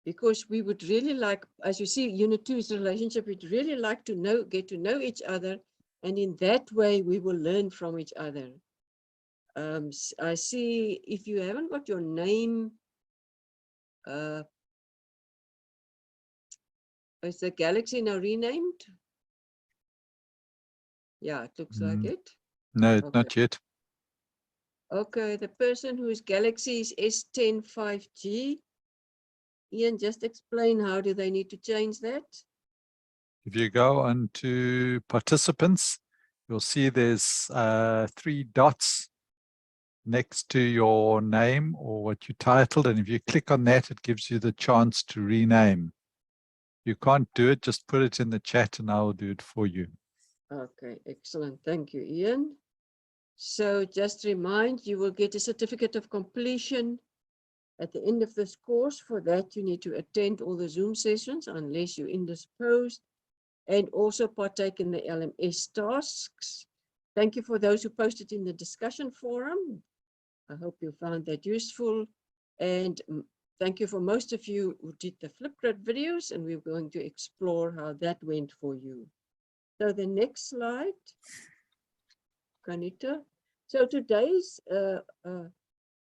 because we would really like, as you see, Unit 2 is relationship. We'd really like to get to know each other, and in that way, we will learn from each other. I see if you haven't got your name, is the Galaxy now renamed? Yeah, it looks like it. No, Okay. not yet. Okay, the person whose Galaxy is S105G. Ian, just explain how do they need to change that? If you go on to participants, you'll see there's 3 dots next to your name or what you titled. And if you click on that, it gives you the chance to rename. If you can't do it, just put it in the chat and I will do it for you. Okay, excellent. Thank you, Ian. So just remind, you will get a certificate of completion at the end of this course. For that, you need to attend all the Zoom sessions unless you're indisposed, and also partake in the LMS tasks. Thank you for those who posted in the discussion forum. I hope you found that useful. And thank you for most of you who did the Flipgrid videos, and we're going to explore how that went for you. So the next slide, Kanita. So today's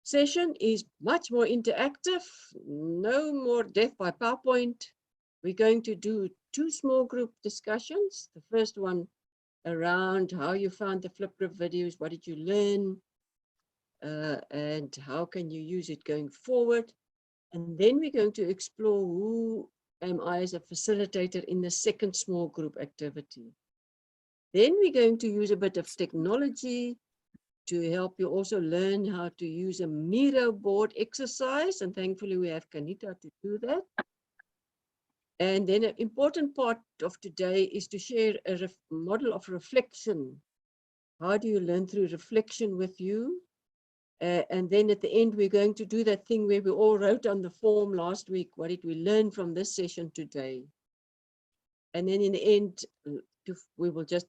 session is much more interactive, no more death by PowerPoint. We're going to do 2 small group discussions. The first one around how you found the Flipgrid videos, what did you learn, and how can you use it going forward. And then we're going to explore who am I as a facilitator in the second small group activity. Then we're going to use a bit of technology to help you also learn how to use a Miro board exercise. And thankfully we have Kanita to do that. And then an important part of today is to share a model of reflection. How do you learn through reflection with you? And then at the end, we're going to do that thing where we all wrote on the form last week, what did we learn from this session today? And then in the end, we will just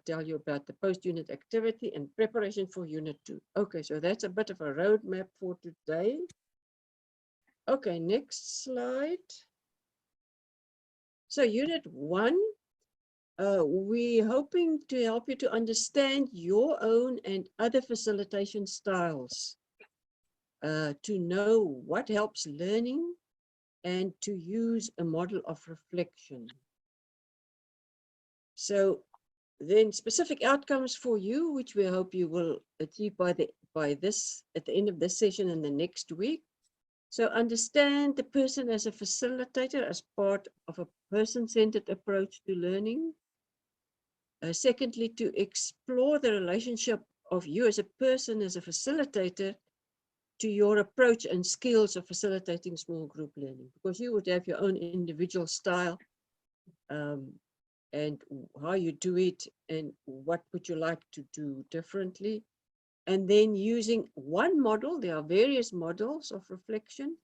tell you about the post-unit activity and preparation for Unit 2. Okay, so that's a bit of a roadmap for today. Okay, next slide. So Unit 1, we're hoping to help you to understand your own and other facilitation styles, to know what helps learning, and to use a model of reflection. So then specific outcomes for you, which we hope you will achieve at the end of this session and the next week. So understand the person as a facilitator as part of a person-centered approach to learning. Secondly, to explore the relationship of you as a person, as a facilitator, to your approach and skills of facilitating small group learning, because you would have your own individual style, and how you do it and what would you like to do differently. And then using one model, there are various models of reflection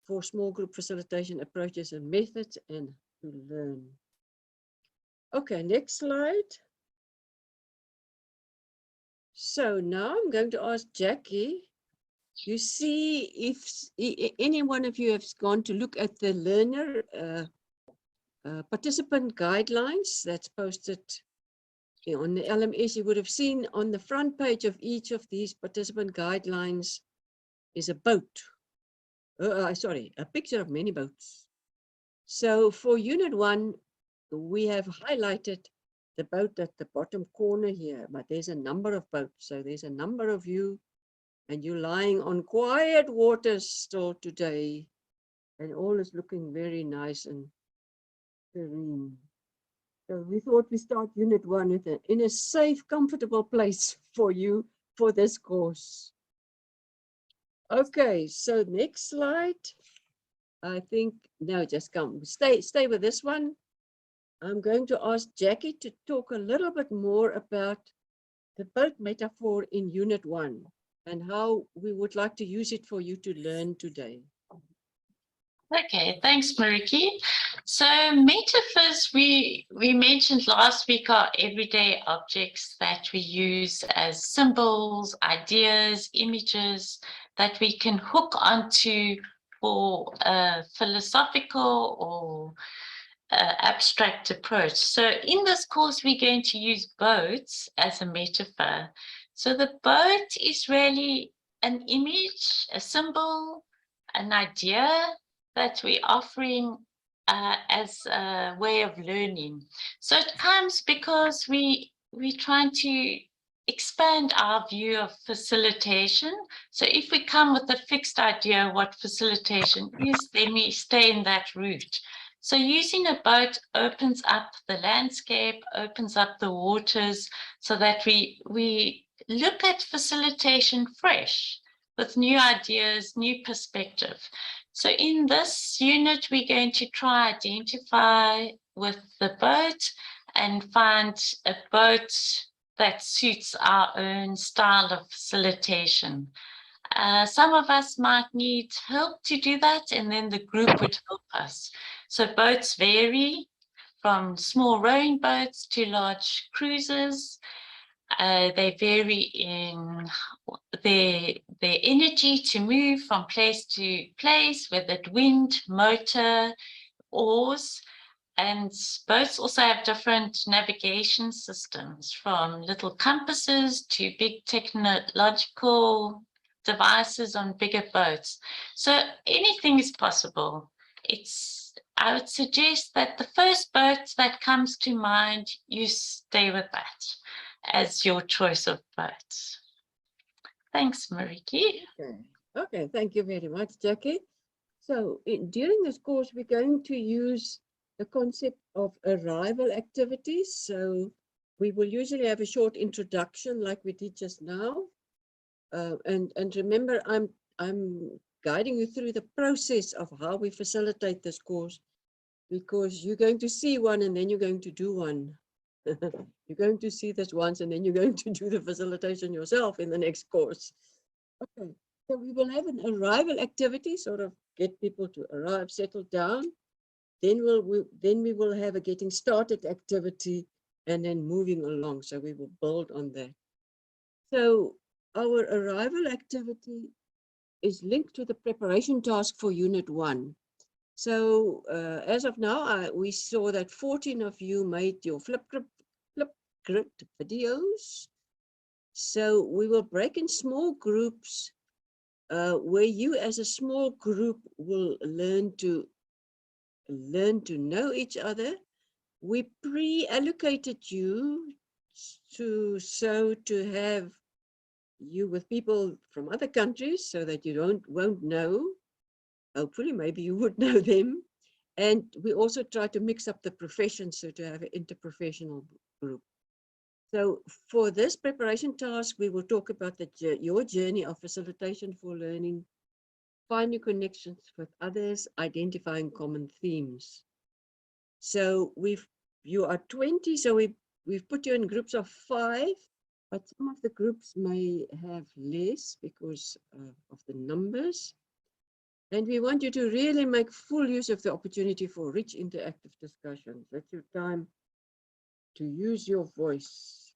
for small group facilitation approaches and methods and to learn. Okay, next slide. So now I'm going to ask Jackie, you see if any one of you has gone to look at the learner participant guidelines that's posted on the LMS, you would have seen on the front page of each of these participant guidelines is a boat. Sorry, a picture of many boats. So for Unit 1, we have highlighted the boat at the bottom corner here, but there's a number of boats. So there's a number of you, and you're lying on quiet waters still today, and all is looking very nice and serene. So we thought we start Unit 1 in a safe, comfortable place for you for this course. Okay, so next slide. I think, no, just come, stay with this one. I'm going to ask Jackie to talk a little bit more about the boat metaphor in Unit 1 and how we would like to use it for you to learn today. Okay, thanks, Mariki. So metaphors, we mentioned last week, are everyday objects that we use as symbols, ideas, images that we can hook onto for a philosophical or abstract approach. So in this course, we're going to use boats as a metaphor. So the boat is really an image, a symbol, an idea that we're offering as a way of learning. So it comes because we're trying to expand our view of facilitation. So if we come with a fixed idea of what facilitation is, then we stay in that route. So using a boat opens up the landscape, opens up the waters, so that we look at facilitation fresh with new ideas, new perspective. So in this unit, we're going to try identify with the boat and find a boat that suits our own style of facilitation. Some of us might need help to do that, and then the group would help us. So boats vary from small rowing boats to large cruisers. They vary in their energy to move from place to place, whether it's wind, motor, oars. And boats also have different navigation systems, from little compasses to big technological devices on bigger boats. So anything is possible. I would suggest that the first boat that comes to mind, you stay with that as your choice of boats. Thanks, Mariki. Okay, thank you very much, Jackie. So during this course, we're going to use the concept of arrival activities. So we will usually have a short introduction like we did just now. And remember, I'm guiding you through the process of how we facilitate this course, because you're going to see one and then you're going to do one. You're going to see this once and then you're going to do the facilitation yourself in the next course. Okay, so we will have an arrival activity, sort of get people to arrive, settle down. Then we will have a getting started activity and then moving along. So we will build on that. So our arrival activity is linked to the preparation task for Unit 1. So as of now, we saw that 14 of you made your Flipgrid videos. So we will break in small groups where you as a small group will learn to know each other. We pre-allocated you to have you with people from other countries so that you won't know. Hopefully, maybe you would know them. And we also try to mix up the professions, so to have an interprofessional group. So for this preparation task, we will talk about your journey of facilitation for learning, finding connections with others, identifying common themes. So you are 20, so we've put you in groups of 5, but some of the groups may have less because of the numbers. And we want you to really make full use of the opportunity for rich interactive discussions. That's your time to use your voice.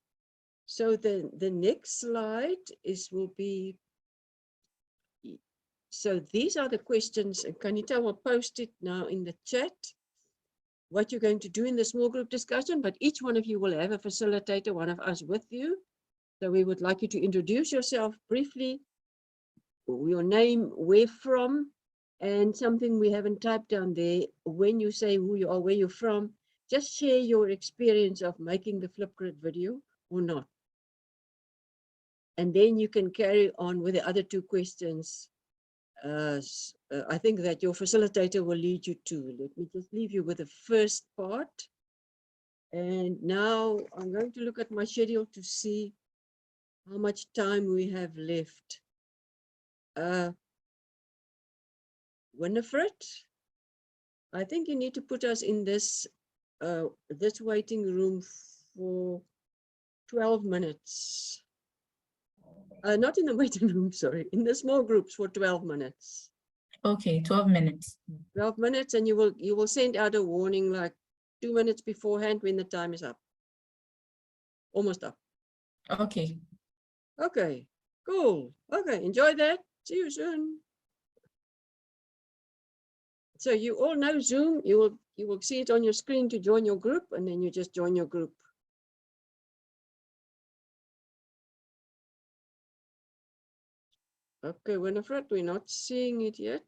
So the next slide will be, so these are the questions, and Kanita will post it now in the chat, what you're going to do in the small group discussion, but each one of you will have a facilitator, one of us with you. So we would like you to introduce yourself briefly, your name, where from, and something we haven't typed down there. When you say who you are, where you're from, just share your experience of making the Flipgrid video or not. And then you can carry on with the other 2 questions. I think that your facilitator will lead you to. Let me just leave you with the first part. And now I'm going to look at my schedule to see how much time we have left. Winifred, I think you need to put us in this waiting room for 12 minutes. Not in the waiting room, sorry, in the small groups for 12 minutes. Okay, 12 minutes. 12 minutes, and you will send out a warning like 2 minutes beforehand when the time is up. Almost up. Okay. Okay, cool. Okay, enjoy that. See you soon. So you all know Zoom. You will see it on your screen to join your group, and then you just join your group. Okay, Winifred, we're not seeing it yet.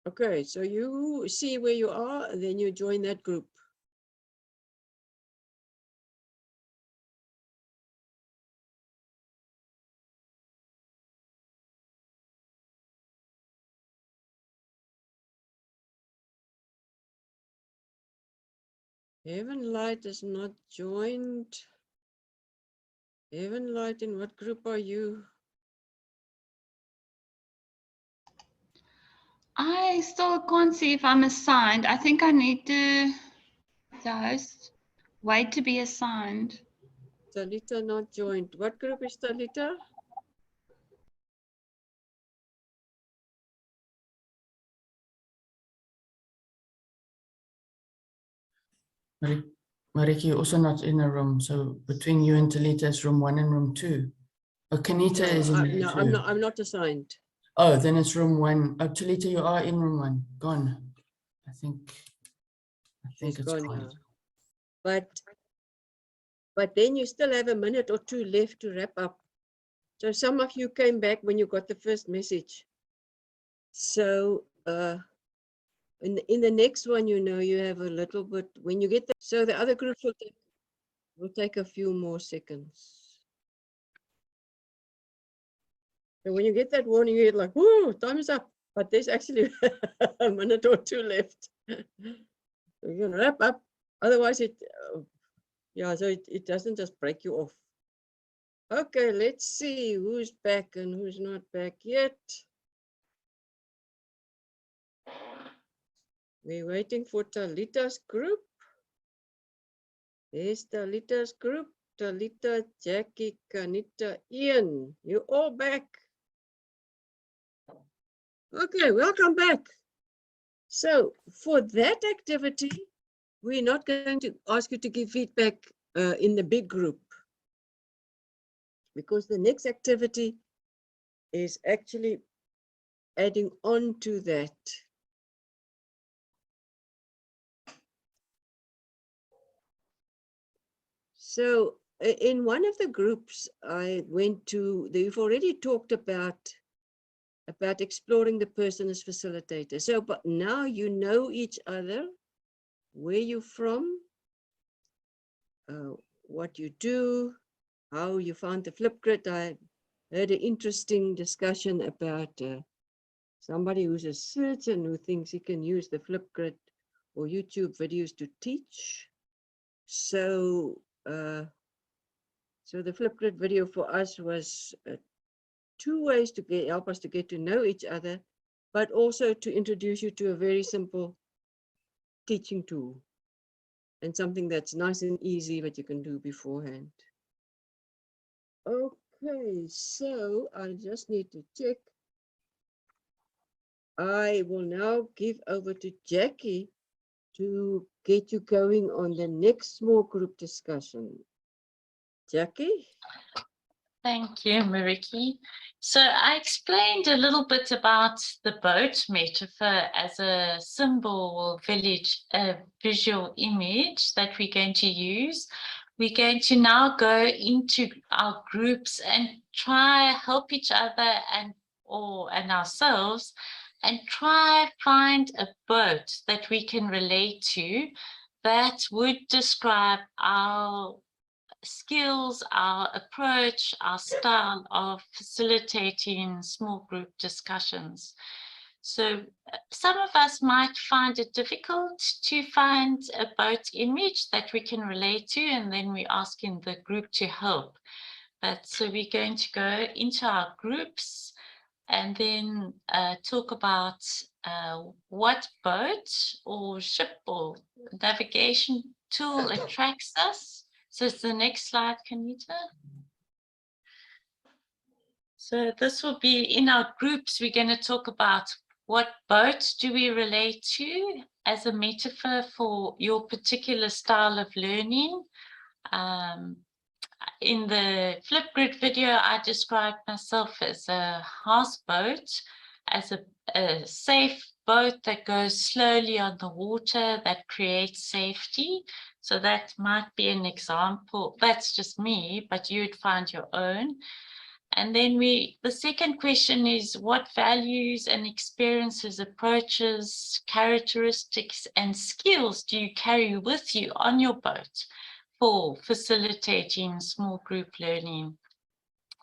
Okay, so you see where you are, and then you join that group. Heaven Light is not joined. Heaven Light, in what group are you? I still can't see if I'm assigned. I think I need to host, wait to be assigned. Talita not joined. What group is Talita? Mariki, you're also not in a room. So between you and Talita is room 1 and room 2. Oh, Kanita No, is in there no, too. I'm not assigned. Oh, then it's room 1. Oh, Talita, you are in room 1. Gone. I think She's it's gone gone. now. But then you still have a minute or two left to wrap up. So some of you came back when you got the first message. So in the next one, you know, you have a little bit, when you get the, so the other groups will take a few more seconds. So when you get that warning, you're like, whoa, time is up. But there's actually a minute or two left. So you're gonna wrap up. Otherwise yeah, so it doesn't just break you off. Okay, let's see who's back and who's not back yet. We're waiting for Talita's group. There's Talita's group. Talita, Jackie, Kanita, Ian. You're all back. Okay, welcome back. So for that activity, we're not going to ask you to give feedback in the big group, because the next activity is actually adding on to that. So in one of the groups I went to, they've already talked about exploring the person as facilitator. So, but now you know each other, where you're from, what you do, how you found the Flipgrid. I heard an interesting discussion about somebody who's a surgeon who thinks he can use the Flipgrid or YouTube videos to teach. So, so the Flipgrid video for us was 2 ways to help us to get to know each other, but also to introduce you to a very simple teaching tool and something that's nice and easy that you can do beforehand. Okay, so I just need to check. I will now give over to Jackie to get you going on the next small group discussion. Jackie? Thank you, Mariki. So I explained a little bit about the boat metaphor as a symbol, visual image that we're going to use. We're going to now go into our groups and try help each other and ourselves and try find a boat that we can relate to that would describe our skills, our approach, our style of facilitating small group discussions. So some of us might find it difficult to find a boat image that we can relate to, and then we're asking the group to help. But so we're going to go into our groups and then talk about what boat or ship or navigation tool attracts us. So it's the next slide, Kanita. So this will be in our groups. We're going to talk about what boat do we relate to as a metaphor for your particular style of learning. In the Flipgrid video, I described myself as a houseboat, as a safe boat that goes slowly on the water, that creates safety. So that might be an example. That's just me, but you'd find your own. And then the second question is, what values and experiences, approaches, characteristics, and skills do you carry with you on your boat for facilitating small group learning?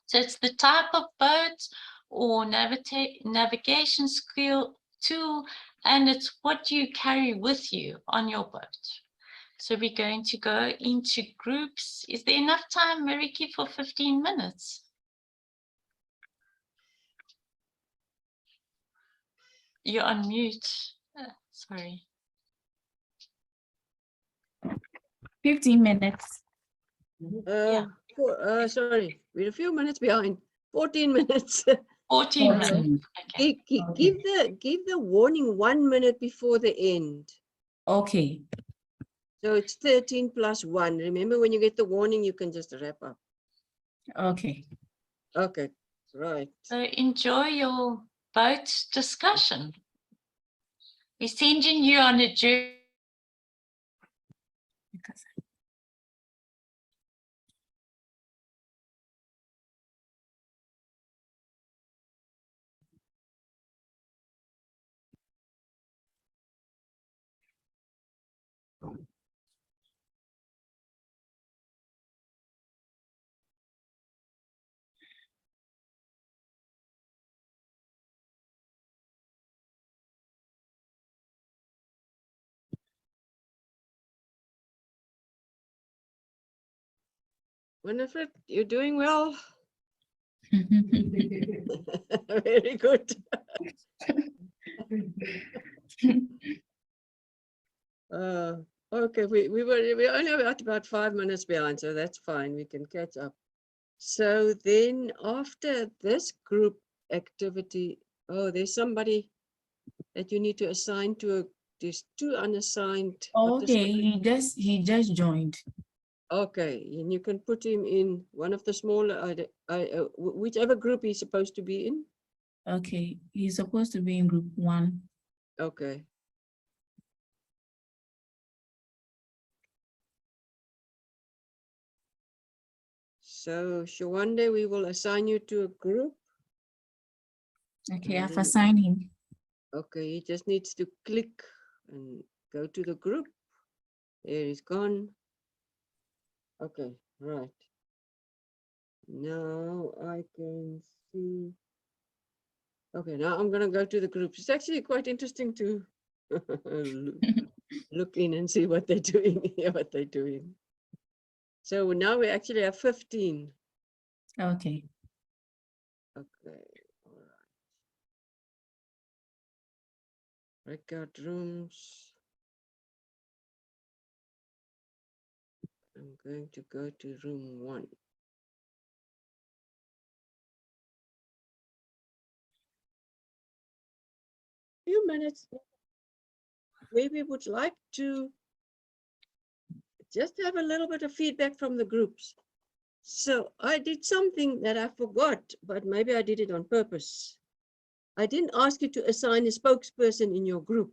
So it's the type of boat or navigation skill tool, and it's what you carry with you on your boat. So we're going to go into groups. Is there enough time, Mariki, for 15 minutes? You're on mute. Sorry. 15 minutes. Yeah. Sorry, we're a few minutes behind. 14 minutes. 14 minutes. 14. Okay. Give the warning 1 minute before the end. Okay. So it's 13 plus 1. Remember, when you get the warning, you can just wrap up. Okay. Okay, right. So enjoy your boat discussion. We're sending you on a journey. Winifred, you're doing well. Very good. Okay, we're only about 5 minutes behind, so that's fine. We can catch up. So then after this group activity, there's somebody that you need to assign to there's 2 unassigned Okay, participants. he just joined. Okay, and you can put him in one of the smaller, whichever group he's supposed to be in. Okay, he's supposed to be in group 1. Okay. So Shawande, we will assign you to a group. Okay, And I've then- assigned him. Okay, he just needs to click and go to the group. There he's gone. Okay, right. Now I can see. Okay, now I'm going to go to the groups. It's actually quite interesting to look in and see what they're doing, hear what they're doing. So now we actually have 15. Okay. Okay, all right. Breakout rooms. I'm going to go to room 1. Few minutes. Maybe would like to just have a little bit of feedback from the groups. So I did something that I forgot, but maybe I did it on purpose. I didn't ask you to assign a spokesperson in your group.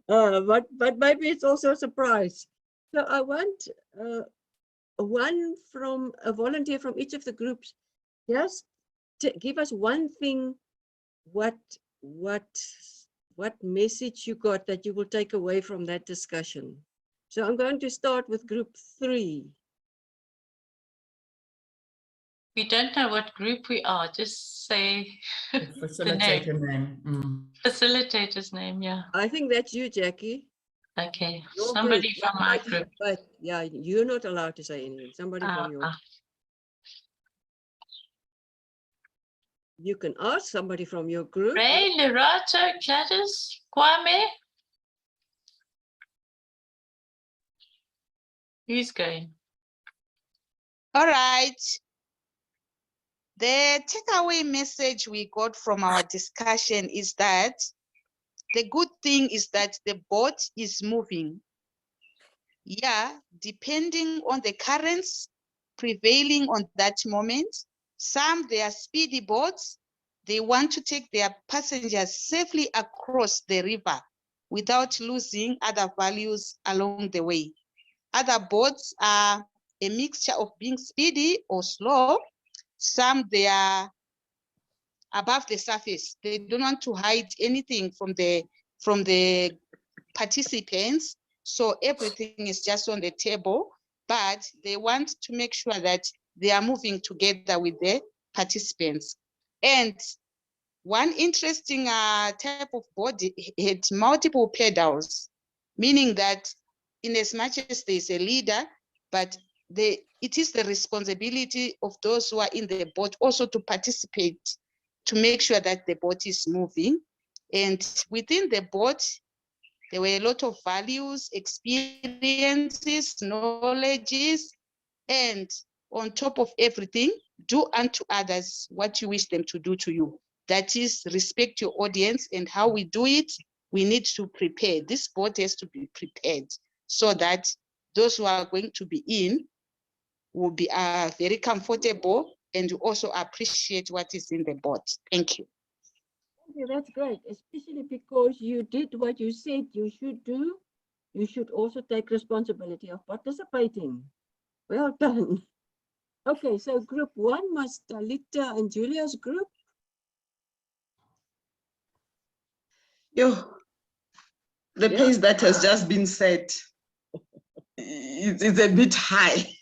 But maybe it's also a surprise. So I want a volunteer from each of the groups, just to give us one thing, what message you got that you will take away from that discussion. So I'm going to start with group 3. We don't know what group we are. Just say Facilitator name. facilitator's name. Yeah. I think that's you, Jackie. Okay. Your Somebody group, from not my my group. But yeah, you're not allowed to say anything. Somebody from your. You can ask somebody from your group. Ray, Lerato, Gladys, Kwame. Who's going? All right. The takeaway message we got from our discussion is that the good thing is that the boat is moving. Yeah, depending on the currents prevailing on that moment. Some, they are speedy boats. They want to take their passengers safely across the river without losing other values along the way. Other boats are a mixture of being speedy or slow. Some, they are above the surface. They don't want to hide anything from the participants. So everything is just on the table, but they want to make sure that they are moving together with the participants. And one interesting type of boat had multiple pedals, meaning that in as much as there's a leader, but it is the responsibility of those who are in the boat also to participate to make sure that the boat is moving. And within the boat, there were a lot of values, experiences, knowledges, and on top of everything, do unto others what you wish them to do to you. That is, respect your audience, and how we do it, we need to prepare. This boat has to be prepared so that those who are going to be in will be very comfortable and also appreciate what is in the boat. Thank you. Thank you, that's great, especially because you did what you said you should do. You should also take responsibility of participating. Well done. Okay, so group one was Talita and Julia's group. The Yeah. pace that has just been set is a bit high.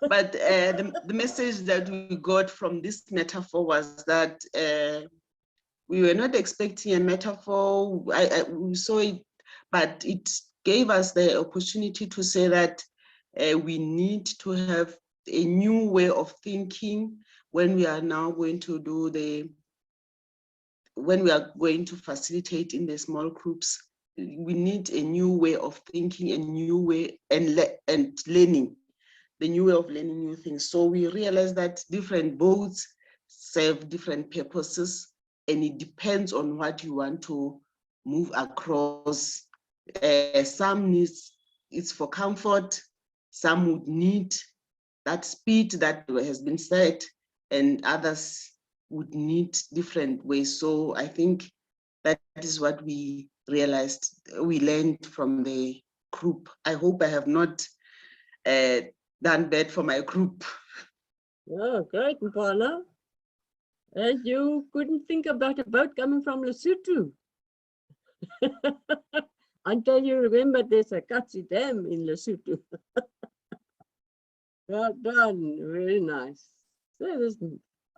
But the message that we got from this metaphor was that we were not expecting a metaphor. We saw it, but it gave us the opportunity to say that we need to have a new way of thinking when we are now going to do when we are going to facilitate in the small groups. We need a new way of thinking, a new way and learning, the new way of learning new things. So we realized that different boats serve different purposes, and it depends on what you want to move across. Some needs, it's for comfort, some would need that speed that has been set, and others would need different ways. So I think that is what we realized, we learned from the group. I hope I have not done bad for my group. Oh, great, Mpala. And you couldn't think about a boat coming from Lesotho. Until you remember there's a Katsi Dam in Lesotho. Well done, very nice. So this,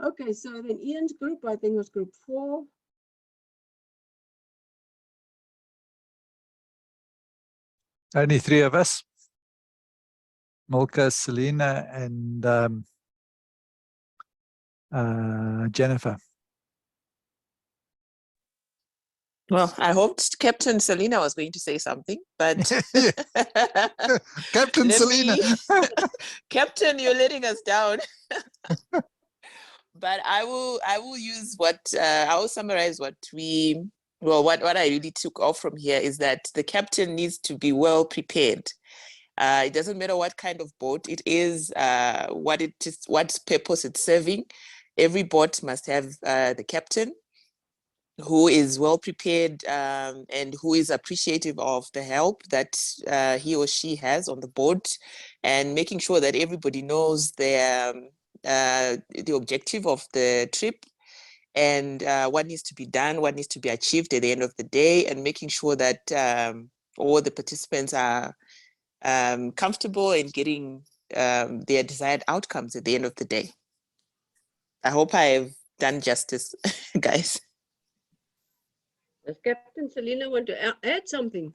okay, so then Ian's group, I think, was group 4. Only 3 of us. Milka, Selena, and Jennifer. Well, I hoped Captain Selena was going to say something, but Captain Let Selena. Captain, you're letting us down. But I will use what I will summarize what what I really took off from here is that the captain needs to be well prepared. It doesn't matter what kind of boat it is, what purpose it's serving. Every boat must have the captain who is well prepared and who is appreciative of the help that he or she has on the boat, and making sure that everybody knows the objective of the trip and what needs to be done, what needs to be achieved at the end of the day, and making sure that all the participants are comfortable in getting their desired outcomes at the end of the day. I hope I have done justice, guys. Does Captain Selena want to add something?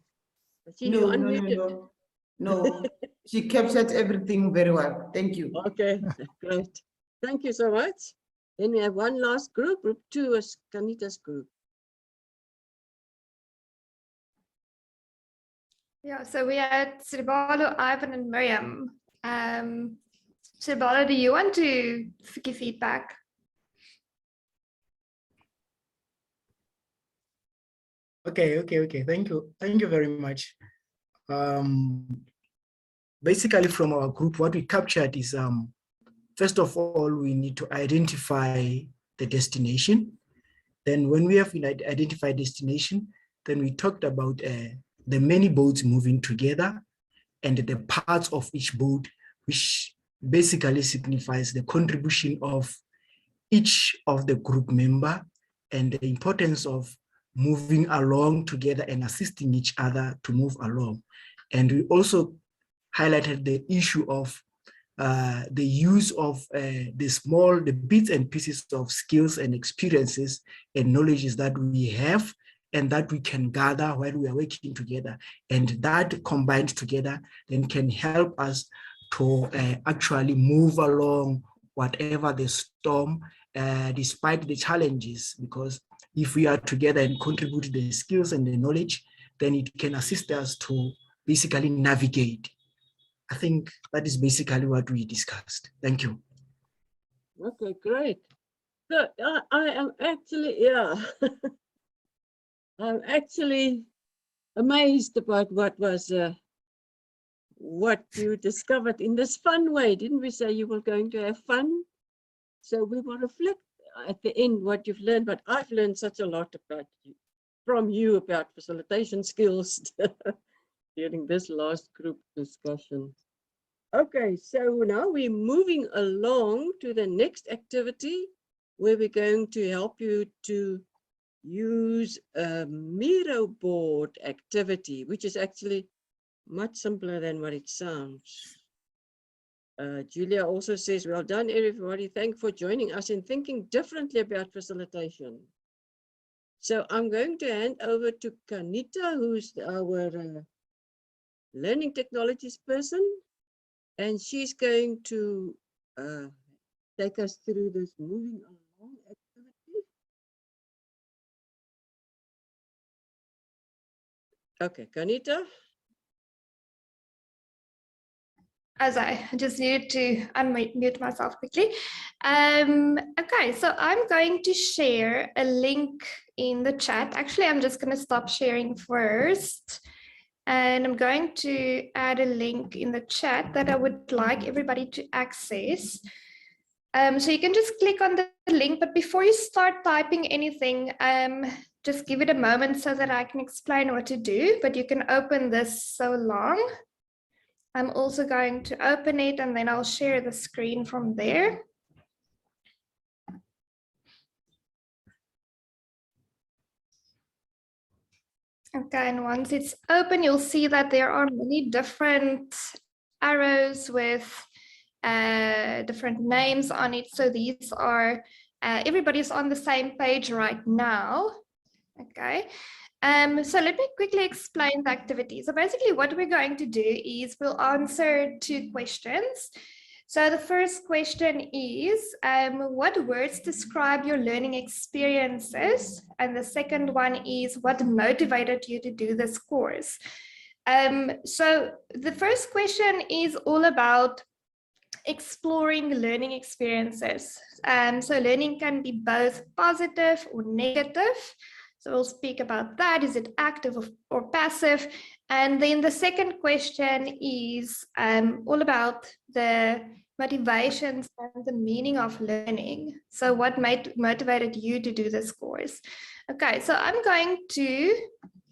I see No, you no, unmuted. no, no. No, she captured everything very well. Thank you. Okay, great. Thank you so much. Then we have one last group. Group 2 is Kanita's group. Yeah, so we had Siribalo, Ivan, and Miriam. Siribalo, do you want to give feedback? Okay. Thank you very much. Basically, from our group, what we captured is, first of all, we need to identify the destination. Then when we have identified destination, then we talked about the many boats moving together and the parts of each boat, which basically signifies the contribution of each of the group member and the importance of moving along together and assisting each other to move along. And we also highlighted the issue of the use of the bits and pieces of skills and experiences and knowledges that we have and that we can gather while we are working together. And that combined together then can help us to actually move along whatever the storm, despite the challenges, because if we are together and contribute the skills and the knowledge, then it can assist us to basically navigate. I think that is basically what we discussed. Thank you. Okay, great. So I am actually, yeah, I'm actually amazed about what you discovered in this fun way. Didn't we say you were going to have fun? So we will reflect at the end what you've learned, but I've learned such a lot from you about facilitation skills during this last group discussion. Okay, so now we're moving along to the next activity where we're going to help you to use a Miro board activity, which is actually much simpler than what it sounds. Julia also says, well done, everybody. Thank you for joining us in thinking differently about facilitation. So I'm going to hand over to Kanita, who's our learning technologies person. And she's going to take us through this moving along activity. Okay, Kanita. As I just needed to unmute myself quickly. Okay, so I'm going to share a link in the chat. Actually, I'm just going to stop sharing first. And I'm going to add a link in the chat that I would like everybody to access. So you can just click on the link, but before you start typing anything, just give it a moment so that I can explain what to do, but you can open this so long. I'm also going to open it and then I'll share the screen from there. Okay, and once it's open, you'll see that there are many different arrows with different names on it. So these are, everybody's on the same page right now. Okay. So let me quickly explain the activity. So basically what we're going to do is we'll answer 2 questions. So the first question is, what words describe your learning experiences? And the second one is, what motivated you to do this course? So the first question is all about exploring learning experiences. So learning can be both positive or negative. So we'll speak about that. Is it active or passive? And then the second question is all about the motivations and the meaning of learning. So what motivated you to do this course? Okay, so I'm going to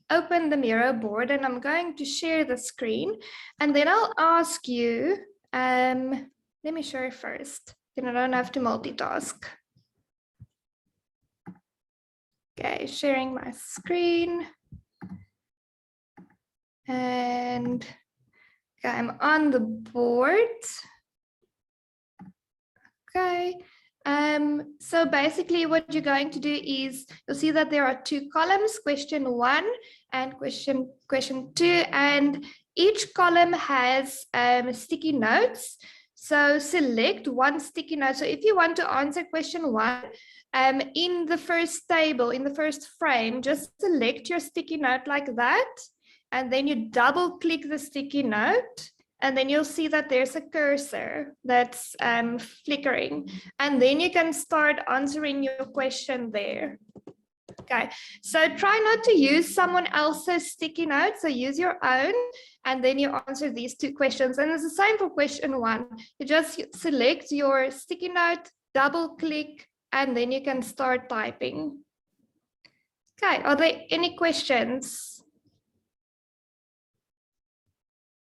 open the Miro board and I'm going to share the screen. And then I'll ask you, let me share first, then I don't have to multitask. Okay, sharing my screen. And okay, I'm on the board. Okay, so basically what you're going to do is, you'll see that there are 2 columns, question 1 and question 2, and each column has sticky notes. So select one sticky note. So if you want to answer question 1, in the first table, in the first frame, just select your sticky note like that, and then you double click the sticky note, and then you'll see that there's a cursor that's flickering, and then you can start answering your question there. Okay, so try not to use someone else's sticky note, so use your own, and then you answer these 2 questions. And it's the same for question 1. You just select your sticky note, double click, and then you can start typing. Okay, are there any questions?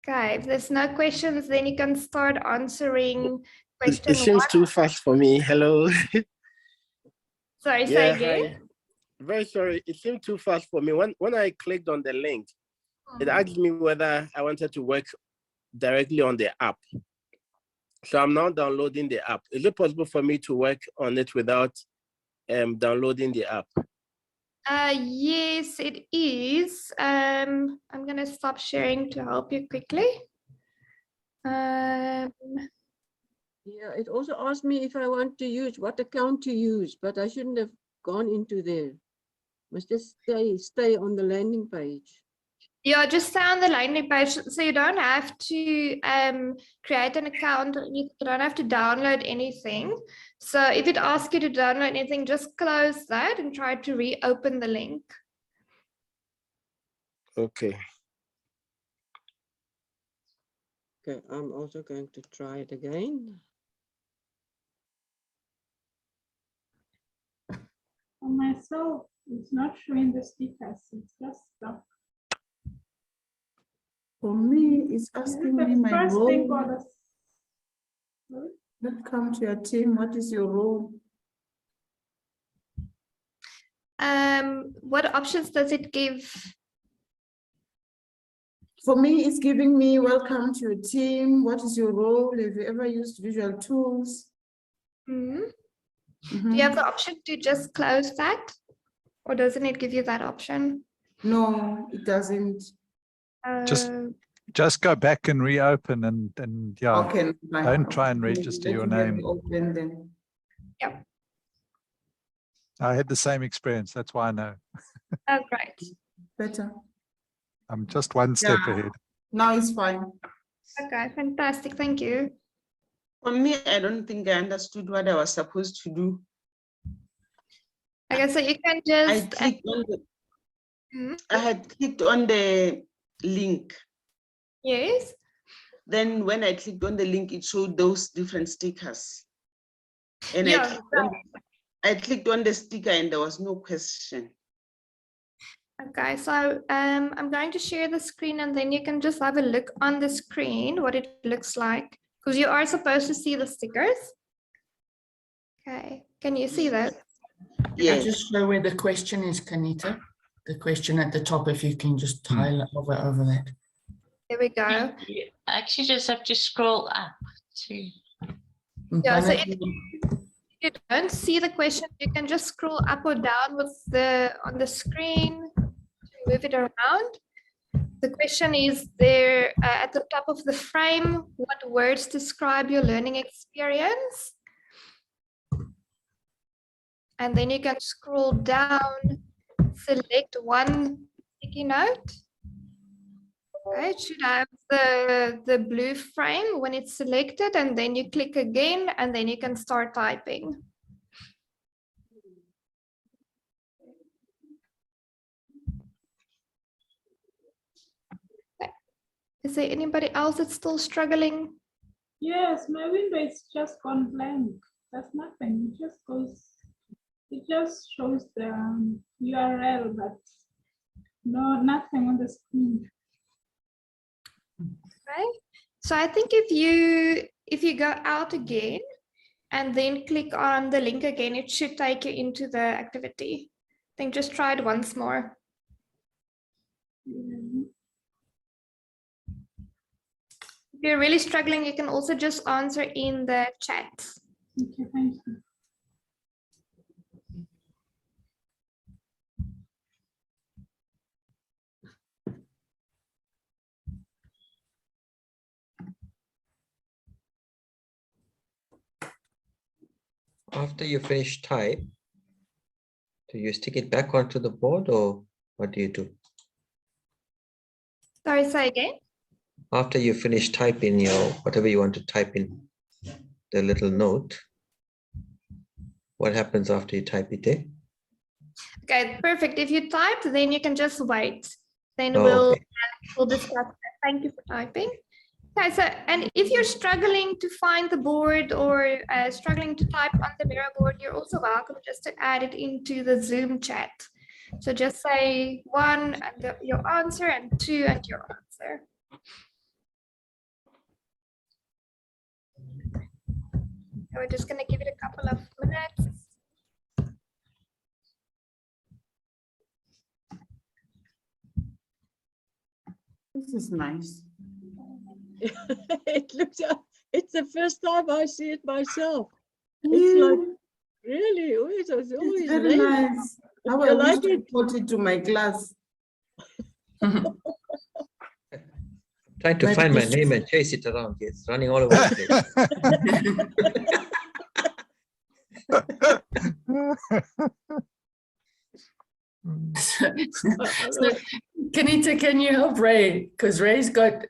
Okay, if there's no questions, then you can start answering question It seems 1. too fast for me. Hello. Sorry, say again. Hi. Very sorry. It seemed too fast for me. When I clicked on the link, it asked me whether I wanted to work directly on the app. So I'm now downloading the app. Is it possible for me to work on it without downloading the app? Yes, it is. I'm going to stop sharing to help you quickly. Yeah, it also asked me if I want to use what account to use, but I shouldn't have gone into there. Must just stay on the landing page. Yeah, just stay on the landing page. So you don't have to create an account. You don't have to download anything. So if it asks you to download anything, just close that and try to reopen the link. Okay. Okay, I'm also going to try it again. For myself, it's not showing the stickers, it's just stuck. For me, it's asking me my First thing role. or the Welcome to your team. What is your role? What options does it give? For me, it's giving me welcome to your team. What is your role? Have you ever used visual tools? Do you have the option to just close that? Or doesn't it give you that option? No, it doesn't. Just go back and reopen and yeah, Okay, don't try and register your name. Open then. Yep. I had the same experience. That's why I know. Oh, great. Better. I'm just one step ahead. Now it's fine. Okay, fantastic. Thank you. For me, I don't think I understood what I was supposed to do. Okay, so you can just. I clicked on the. I had clicked on the link. Yes. Then when I clicked on the link, it showed those different stickers. And Yeah, I clicked on the sticker and there was no question. Okay, so I'm going to share the screen and then you can just have a look on the screen what it looks like, because you are supposed to see the stickers. Okay, can you see that? Yeah. Just show where the question is, Kanita. The question at the top, if you can just highlight over that. There we go. You actually just have to scroll up to. Yeah, so if you don't see the question, you can just scroll up or down with on the screen to move it around. The question is there at the top of the frame, what words describe your learning experience? And then you can scroll down, select one sticky note. Okay, it should have the blue frame when it's selected, and then you click again, and then you can start typing. Okay. Is there anybody else that's still struggling? yes, my window is just gone blank. There's nothing. It just goes. It just shows the URL, but nothing on the screen. Right. So I think if you go out again and then click on the link again, it should take you into the activity. I think just try it once more. If you're really struggling, you can also just answer in the chat. Okay, thank you. After you finish type, do you stick it back onto the board or what do you do? Sorry, say again. After you finish typing your whatever you want to type in the little note, what happens after you type it there? Okay, perfect. If you typed, then you can just wait. Then Oh, we'll okay. we'll discuss that. Thank you for typing. Okay, so and if you're struggling to find the board or struggling to type on the mirror board, you're also welcome just to add it into the Zoom chat. So just say 1 and your answer and 2 and your answer. So we're just going to give it a couple of minutes. This is nice. It looks, it's the first time I see it myself. It's like, really, it's always It's very nice. How I You wish like to it? report it to my class. Trying to My find my question- name and chase it around. It's running all over the So, Kanita, can you help Ray? Because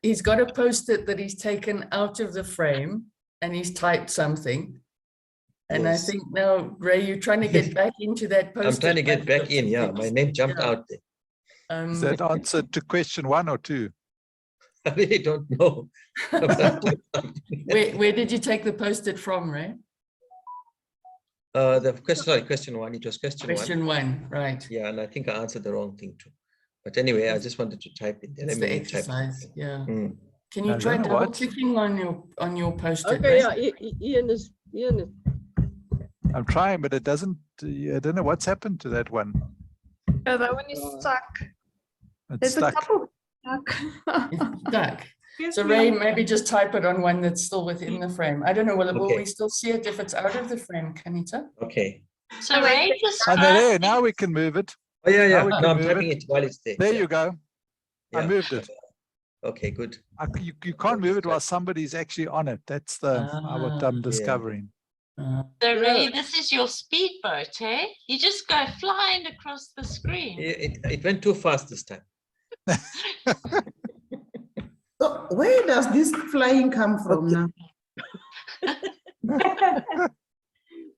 he's got a post-it that he's taken out of the frame and he's typed something. And Yes. I think now, Ray, you're trying to get back into that post-it. I'm trying to get back in. Yeah, fix. my name jumped Yeah. out there. Is that answer to question 1 or 2? I really don't know. Where did you take the post-it from, Ray? The question 1. It was question 1. Question 1, right. Yeah, and I think I answered the wrong thing too. But anyway, I just wanted to type it. It's the exercise, yeah. Mm. Can you I try don't know what. double-clicking on your post-it? Okay, Ray? yeah, Ian is. I'm trying, but it doesn't. I don't know what's happened to that one. Oh, that one is stuck. It's There's stuck. a couple stuck. It's stuck. Excuse So me. Ray, maybe just type it on one that's still within the frame. I don't know, will Okay. we still see it if it's out of the frame, Kanita? Okay. So Ray, just Oh, no, there. Now we can move it. Oh yeah, yeah. Now we No, can I'm move typing it while it's there. There Yeah. you go. I Yeah. moved it. Okay, good. You can't move it while somebody's actually on it. That's what I'm discovering. So Ray, this is your speedboat, eh? You just go flying across the screen. It went too fast this time. So where does this flying come from now?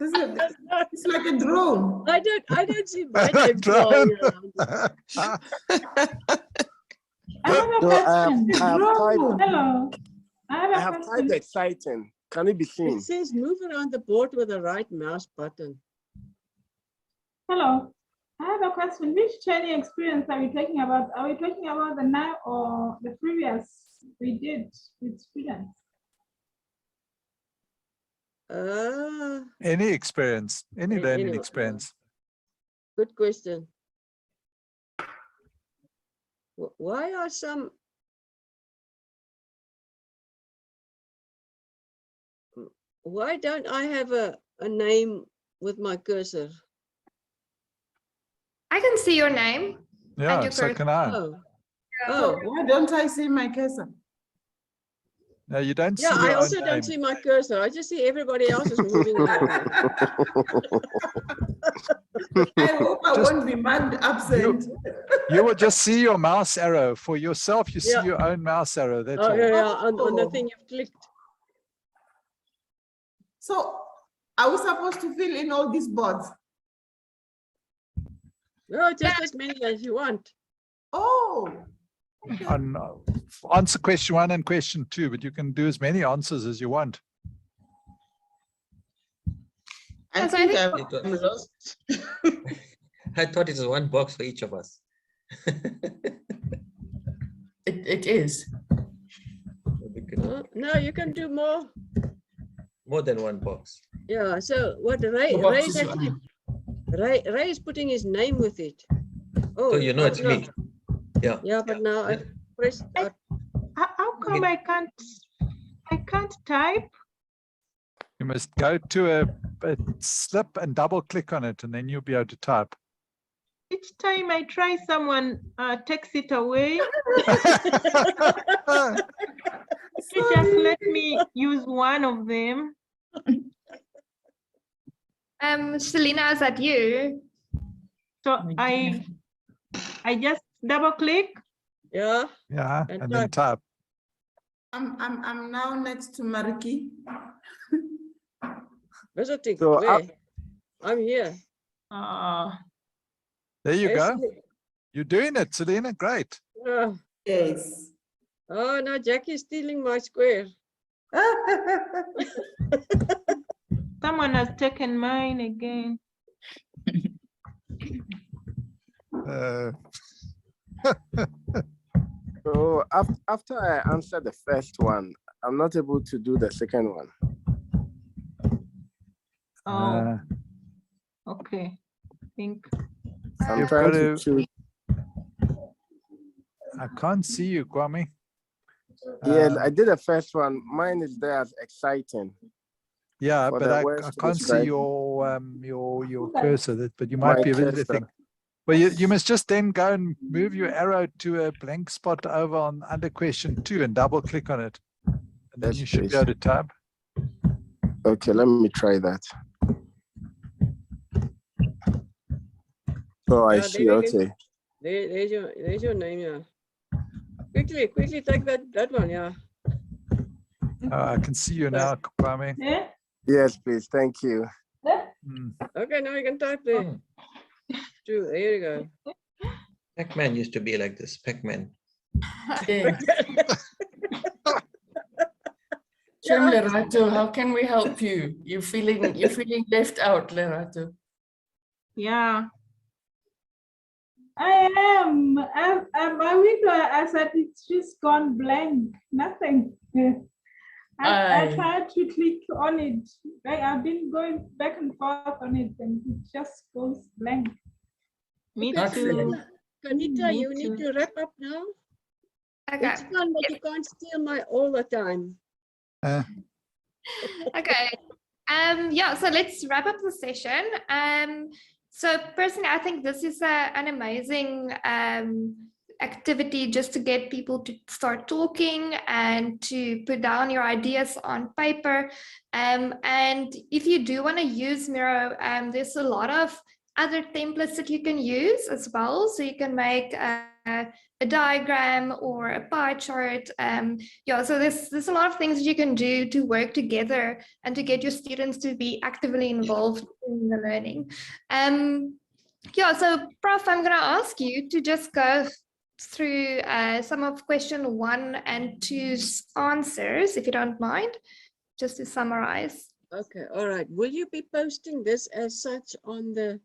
It's like a drone. I don't see my Like name flying drone. around. I have a So question. Drone. Hello. I have typed exciting. Can it be seen? It says move around the board with the right mouse button. Hello. I have a question. Which training experience are we talking about? Are we talking about the now or the previous we did with students? Any experience, any learning Anyway, experience. Good question. Why are some? Why don't I have a name with my cursor? I can see your name. Yeah, your so cursor. can I. Oh, Why don't I see my cursor? No, you don't see yeah, I your also own don't name. see my cursor. I just see everybody else is moving around. I hope I Just- won't be marked absent. You will just see your mouse arrow. For yourself, you see Yeah. your own mouse arrow. That's Oh, all. yeah, yeah, on the Oh. thing you've clicked. So are we supposed to fill in all these boards? No, just as many as you want. Oh, On, answer question 1 and question 2, but you can do as many answers as you want. I Yes, I think think- I'm lost. I thought it was one box for each of us. It is. No, you can do more. More than one box. Yeah, so what Ray The box Ray's is actually Ray is putting his name with it. So you know it's me. Yeah. Yeah, but now I pressed How come I can't type? You must go to a slip and double click on it, and then you'll be able to type. Each time I try, someone takes it away. You just let me use one of them. Selena, is that you? So I just double click. Yeah. Yeah, And and then type. I'm now next to Mariki. Visiting. So Where? I'm here. There you Hey, go. Selena. You're doing it, Selena. Great. Yes. Oh, no, Jackie's stealing my square. Someone has taken mine again. So after I answer the first one, I'm not able to do the second one. Oh, okay. I think I'm You've trying got to to- choose. I can't see you, Kwame. Yeah, I did the first one. Mine is there as exciting. Yeah, for but the I words to can't see describe your cursor. But you might my be able to cursor. think. Well, you must just then go and move your arrow to a blank spot over on under question 2 and double click on it. And then Yes, you should be please. able to type. Okay, let me try that. Oh, I Yeah, see. there it is. Okay. There's your name, yeah. Quickly take that one, yeah. I can see you now, Kwame. Yes, please. Thank you. Okay, now you can type there. There you go. Pac-Man used to be like this, Pac-Man. Shem Lerato, how can we help you? You're feeling left out, Lerato. Yeah. I am. My window, I said it's just gone blank. Nothing. I tried to click on it. I've been going back and forth on it, and it just goes blank. Me Okay, too. Kanita, Me you need too. to wrap up now. Okay. It's fun, but you can't steal my all the time. Okay. Yeah, so let's wrap up the session. So personally, I think this is an amazing activity just to get people to start talking and to put down your ideas on paper. And if you do want to use Miro, there's a lot of other templates that you can use as well. So you can make a diagram or a pie chart. Yeah, so there's a lot of things you can do to work together and to get your students to be actively involved in the learning. Yeah, so Prof, I'm going to ask you to just go through some of question 1 and 2's answers, if you don't mind, just to summarize. Okay, all right. Will you be posting this as such on the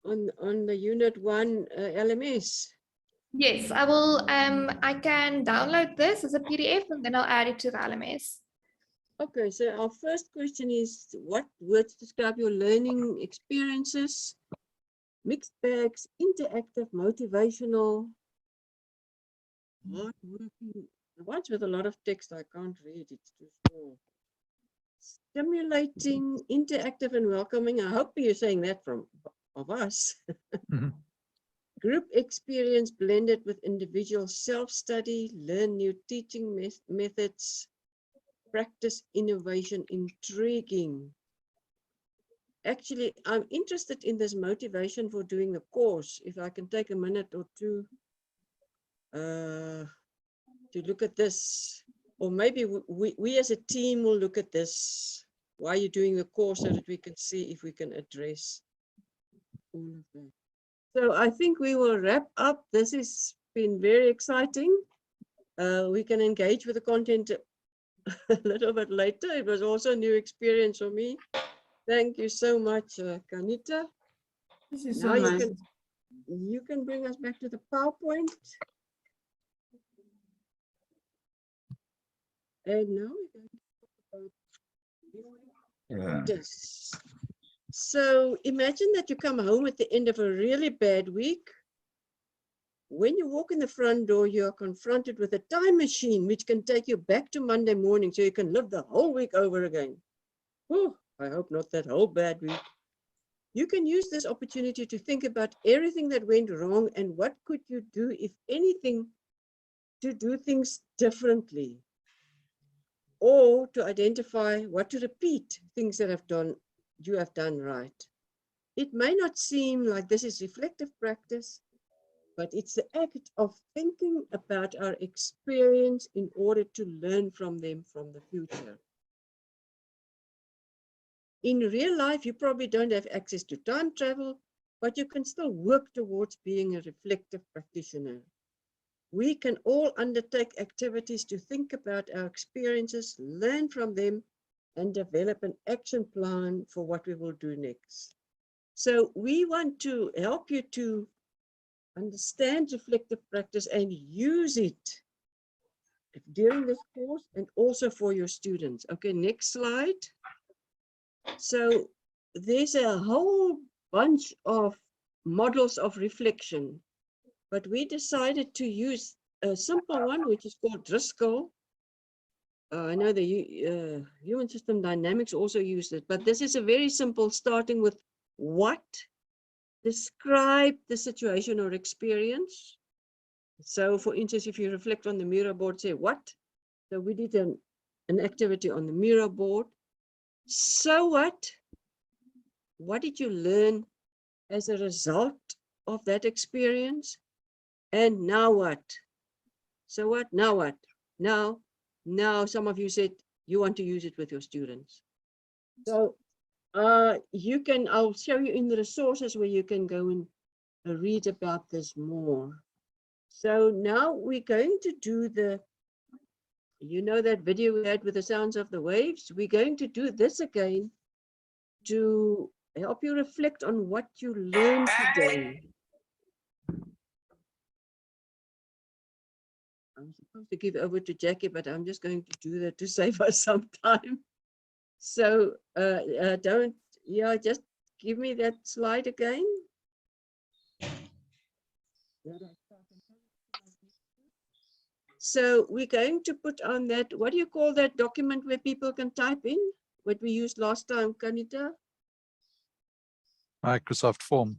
Unit 1 LMS? Yes, I will. I can download this as a PDF and then I'll add it to the LMS. Okay, so our first question is, what words describe your learning experiences? Mixed bags, interactive, motivational, hardworking. The ones with a lot of text, I can't read, it's too small. Stimulating, interactive, and welcoming. I hope you're saying that of us. Group experience blended with individual self-study, learn new teaching methods, practice innovation, intriguing. Actually, I'm interested in this motivation for doing the course. If I can take a minute or two to look at this, or maybe we as a team will look at this while you're doing the course so that we can see if we can address all of that. So I think we will wrap up. This has been very exciting. We can engage with the content a little bit later. It was also a new experience for me. Thank you so much, Kanita. This is Now so nice. you can bring us back to the PowerPoint. And now we're going to talk about this. So imagine that you come home at the end of a really bad week. When you walk in the front door, you are confronted with a time machine which can take you back to Monday morning so you can live the whole week over again. Oh, I hope not that whole bad week. You can use this opportunity to think about everything that went wrong and what could you do, if anything, to do things differently, or to identify what to repeat, things that have you have done right. It may not seem like this is reflective practice, but it's the act of thinking about our experience in order to learn from them from the future. In real life, you probably don't have access to time travel, but you can still work towards being a reflective practitioner. We can all undertake activities to think about our experiences, learn from them, and develop an action plan for what we will do next. So we want to help you to understand reflective practice and use it during this course and also for your students. Okay, next slide. So there's a whole bunch of models of reflection, but we decided to use a simple one, which is called Driscoll. I know the human system dynamics also used it, but this is a very simple, starting with what, describe the situation or experience. So for instance, if you reflect on the mirror board, say what? So we did an activity on the mirror board. So what? What did you learn as a result of that experience? And now what? So what? Now what? Now some of you said you want to use it with your students. So you can, I'll show you in the resources where you can go and read about this more. So now we're going to do the, you know, that video we had with the sounds of the waves. We're going to do this again to help you reflect on what you learned today. I'm supposed to give over to Jackie, but I'm just going to do that to save us some time. So just give me that slide again. So we're going to put on that, what do you call that document where people can type in? What we used last time, Kanita? Microsoft Form.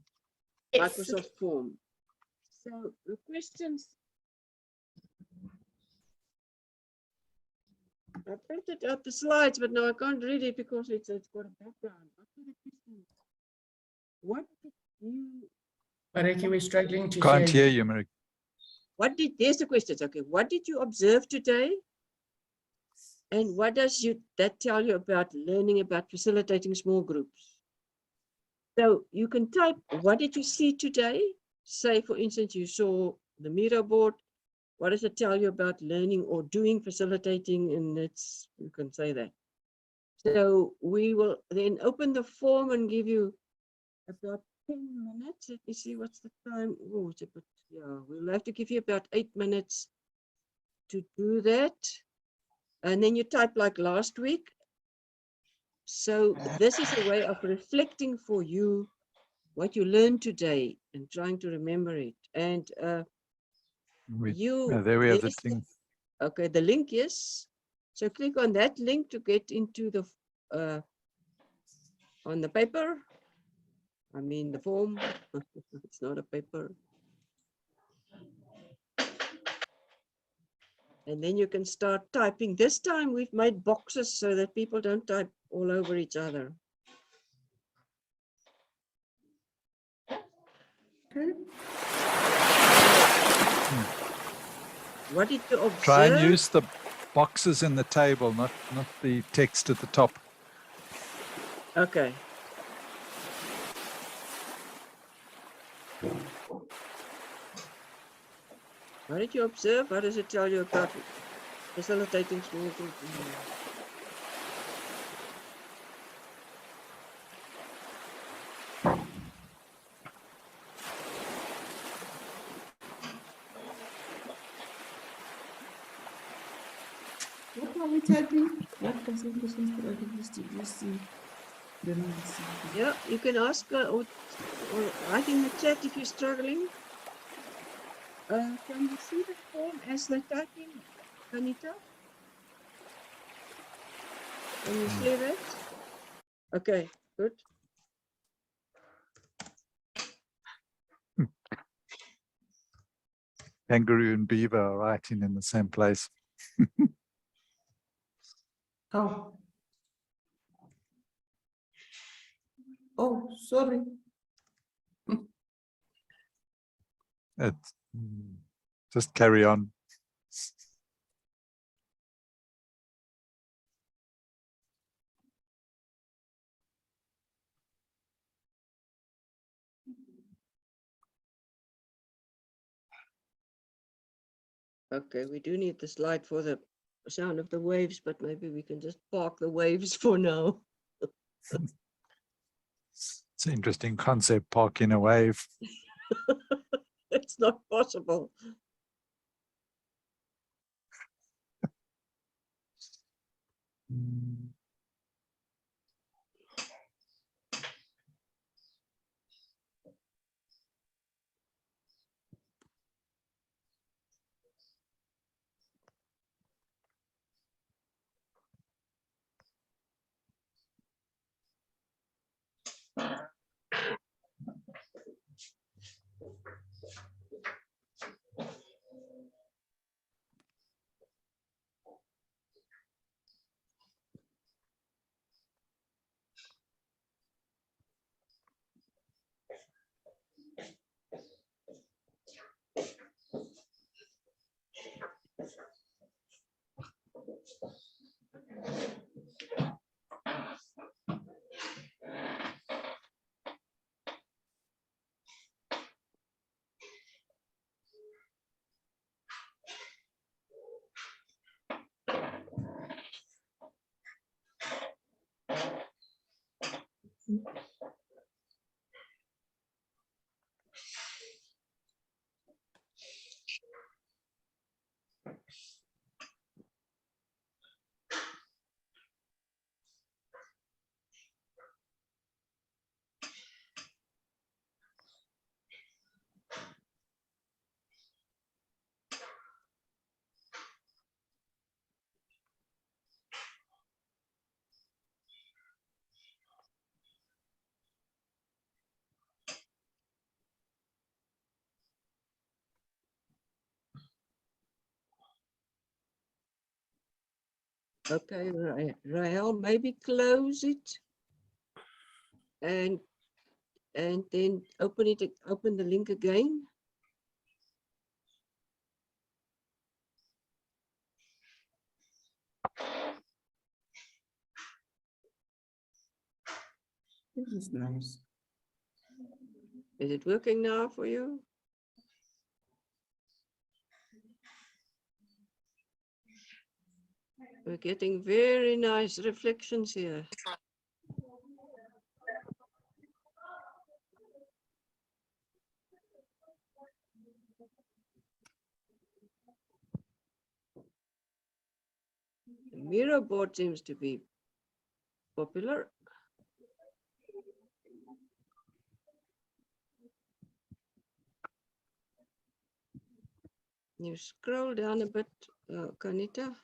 Microsoft Form. So the questions, I printed out the slides, but now I can't read it because it's got a background. What did you? Mariki, we're struggling to Can't hear you, Mariki. There's the questions. Okay, what did you observe today? And what does that tell you about learning about facilitating small groups? So you can type, what did you see today? Say, for instance, you saw the mirror board. What does it tell you about learning or doing facilitating? And you can say that. So we will then open the form and give you about 10 minutes. Let me see what's the time. Oh, it's a bit, yeah, we'll have to give you about 8 minutes to do that. And then you type like last week. So this is a way of reflecting for you what you learned today and trying to remember it. And there we have the thing. Okay, the link, yes. So click on that link to get into the on the paper. I mean the form. It's not a paper. And then you can start typing. This time we've made boxes so that people don't type all over each other. Okay. What did you observe? Try and use the boxes in the table, not the text at the top. Okay. What did you observe? What does it tell you about facilitating small groups? What are we typing? What presentations for activities did you see? Yeah, you can ask or write in the chat if you're struggling. Can you see the form as they're typing, Anita? Can you see that? Okay, good. Kangaroo and beaver are writing in the same place. How? Oh, sorry. It's, just carry on. Okay, we do need the slide for the sound of the waves, but maybe we can just park the waves for now. It's an interesting concept, parking a wave. It's not possible. Okay, Rahel, maybe close it and then open the link again. This is nice. Is it working now for you? We're getting very nice reflections here. The Miro board seems to be popular. You scroll down a bit, Kanita.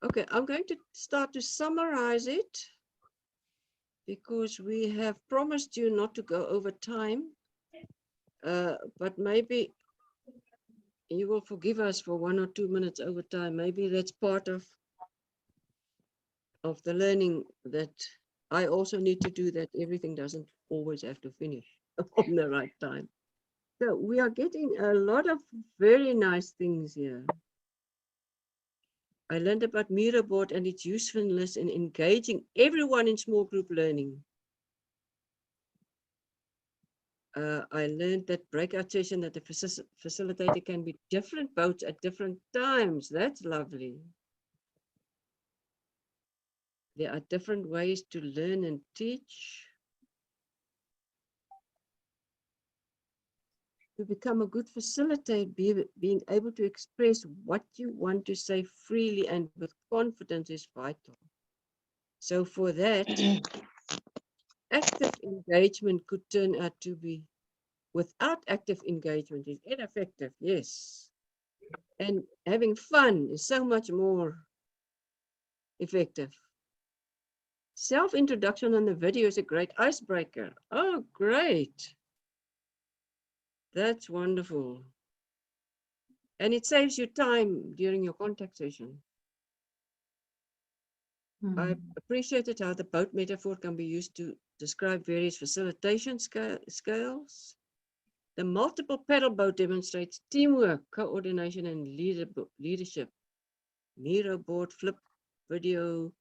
Okay, I'm going to start to summarize it because we have promised you not to go over time, but maybe you will forgive us for 1 or 2 minutes over time. Maybe that's part of the learning, that I also need to do that. Everything doesn't always have to finish on the right time. So we are getting a lot of very nice things here. I learned about Miro board and its usefulness in engaging everyone in small group learning. I learned that breakout session that the facilitator can be different boats at different times. That's lovely. There are different ways to learn and teach. To become a good facilitator, being able to express what you want to say freely and with confidence is vital. So for that, active engagement could turn out to be, without active engagement is ineffective, yes. And having fun is so much more effective. Self-introduction on the video is a great icebreaker. Oh, great. That's wonderful. And it saves you time during your contact session. I appreciated how the boat metaphor can be used to describe various facilitation scales. The multiple paddle boat demonstrates teamwork, coordination, and leadership. Miro board, flip, video,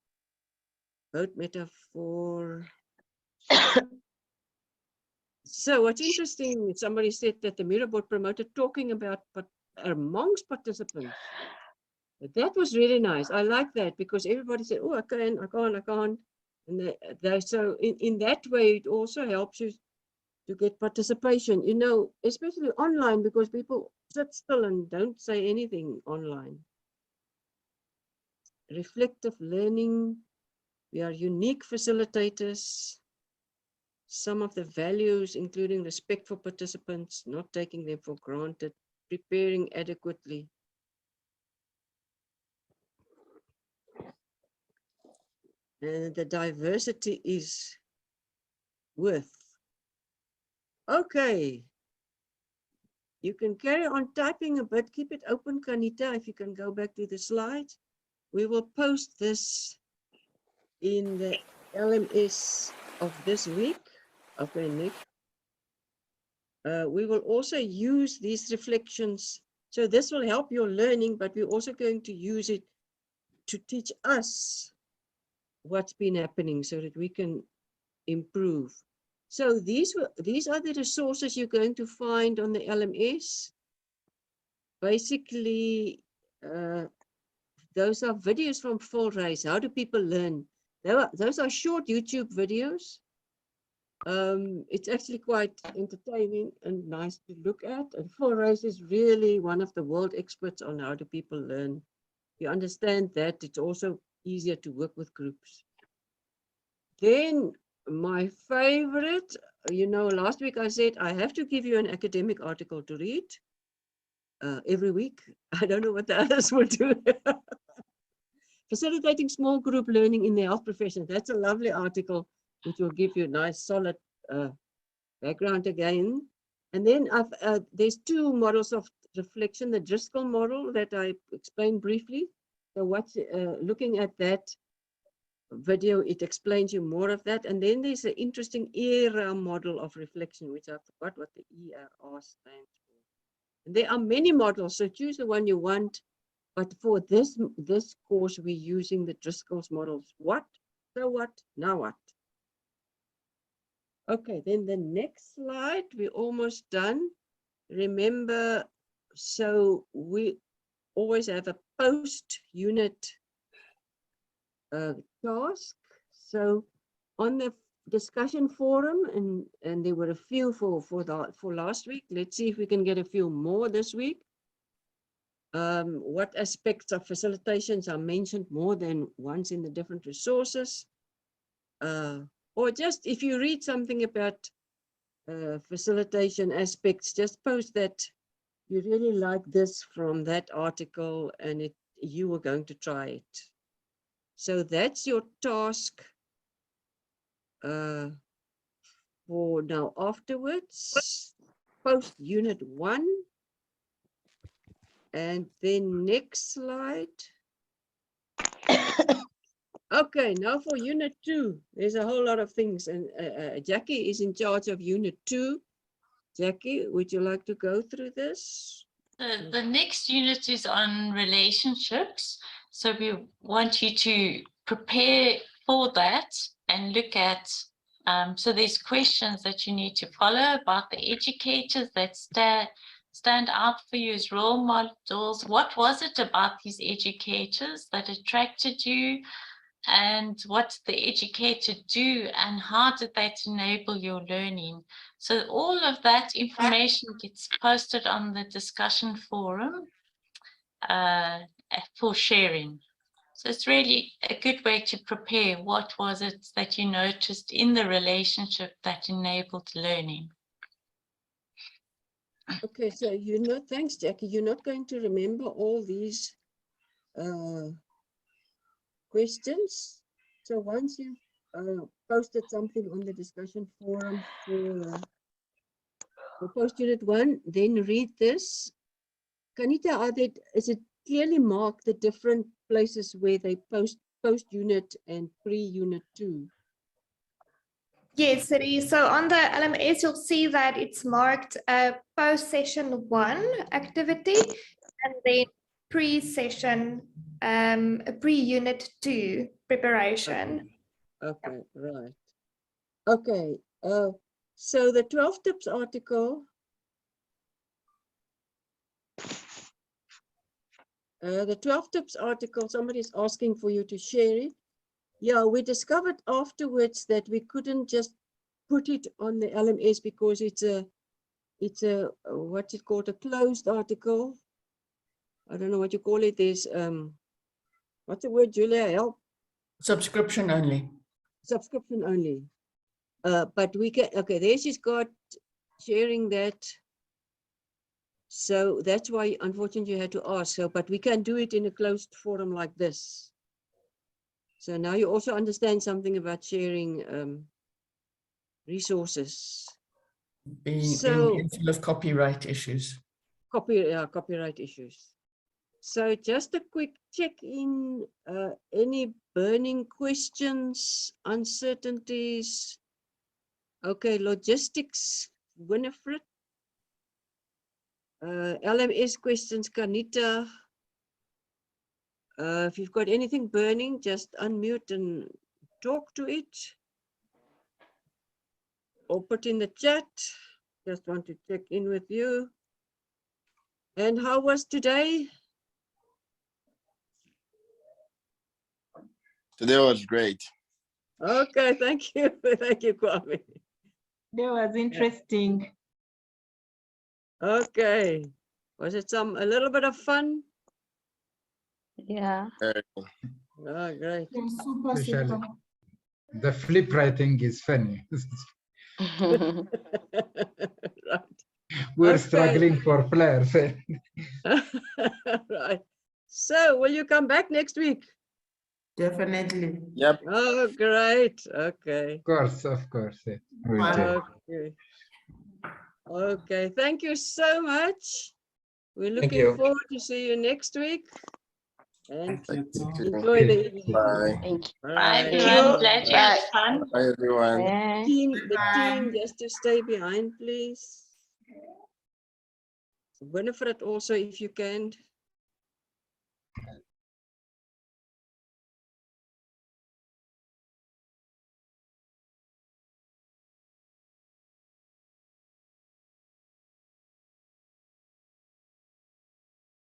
boat metaphor. So what's interesting, somebody said that the Miro board promoted talking about amongst participants. That was really nice. I like that because everybody said, oh, I can't. And so in that way, it also helps you to get participation, you know, especially online, because people sit still and don't say anything online. Reflective learning. We are unique facilitators. Some of the values, including respect for participants, not taking them for granted, preparing adequately. And the diversity is worth. Okay. You can carry on typing a bit. Keep it open, Kanita, if you can go back to the slides. We will post this in the LMS of this week. Okay, Nick. We will also use these reflections. So this will help your learning, but we're also going to use it to teach us what's been happening so that we can improve. So these are the resources you're going to find on the LMS. Basically, those are videos from Full Race. How do people learn? Those are short YouTube videos. It's actually quite entertaining and nice to look at. And Full Race is really one of the world experts on how do people learn. You understand that, it's also easier to work with groups. Then my favorite, you know, last week I said I have to give you an academic article to read every week. I don't know what the others will do. Facilitating small group learning in the health profession. That's a lovely article, which will give you a nice solid background again. And then there's two models of reflection, the Driscoll model that I explained briefly. So what's looking at that video, it explains you more of that. And then there's an interesting ERA model of reflection, which I forgot what the ERA stands for. And there are many models, so choose the one you want. But for this course, we're using the Driscoll's models. What? So what? Now what? Okay, then the next slide, we're almost done. Remember, so we always have a post-unit task. So on the discussion forum, and there were a few for last week. Let's see if we can get a few more this week. What aspects of facilitations are mentioned more than once in the different resources? Or just if you read something about facilitation aspects, just post that you really like this from that article and you were going to try it. So that's your task for now. Afterwards, post unit 1. And then next slide. Okay, now for unit 2, there's a whole lot of things, and Jackie is in charge of unit 2. Jackie, would you like to go through this? The next unit is on relationships. So we want you to prepare for that and look at, so there's questions that you need to follow about the educators that stand out for you as role models. What was it about these educators that attracted you? And what did the educator do, and how did that enable your learning? So all of that information gets posted on the discussion forum for sharing. So it's really a good way to prepare. What was it that you noticed in the relationship that enabled learning? Okay, so thanks, Jackie. You're not going to remember all these questions. So once you've posted something on the discussion forum for post unit 1, then read this. Kanita, is it clearly marked the different places where they post post-unit and pre-unit 2. Yes, it is. So on the LMS, you'll see that it's marked post-session 1 activity and then pre-session, pre-unit 2 preparation. Okay, right. Okay, so the 12 tips article, somebody's asking for you to share it. Yeah, we discovered afterwards that we couldn't just put it on the LMS because it's a what's it called, a closed article. I don't know what you call it. There's what's the word, Julia? Help. Subscription only. Subscription only. But we can, okay, there she's got sharing that. So that's why unfortunately you had to ask. So, but we can do it in a closed forum like this. So now you also understand something about sharing resources. Being full of copyright issues. Copyright issues. So just a quick check in, any burning questions, uncertainties? Okay, logistics, Winifred. LMS questions, Kanita. If you've got anything burning, just unmute and talk to it. Or put in the chat. Just want to check in with you. And how was today? Today was great. Okay, thank you. Thank you, Kwame. That was interesting. Okay. Was it a little bit of fun? Yeah. Oh, great. Especially the flip writing is funny. Right. We're Okay. struggling for players. Right. So, will you come back next week? Definitely. Yep. Oh, great. Okay. Of course, of course. Yeah. We do. Okay. Okay. Thank you so much. We're Thank looking you. forward to see you next week. And Thank you. enjoy the evening. Bye. Thank you. Bye, Bye. everyone. Glad you had fun. Bye, everyone. The team just to stay behind, please. Winifred also, if you can.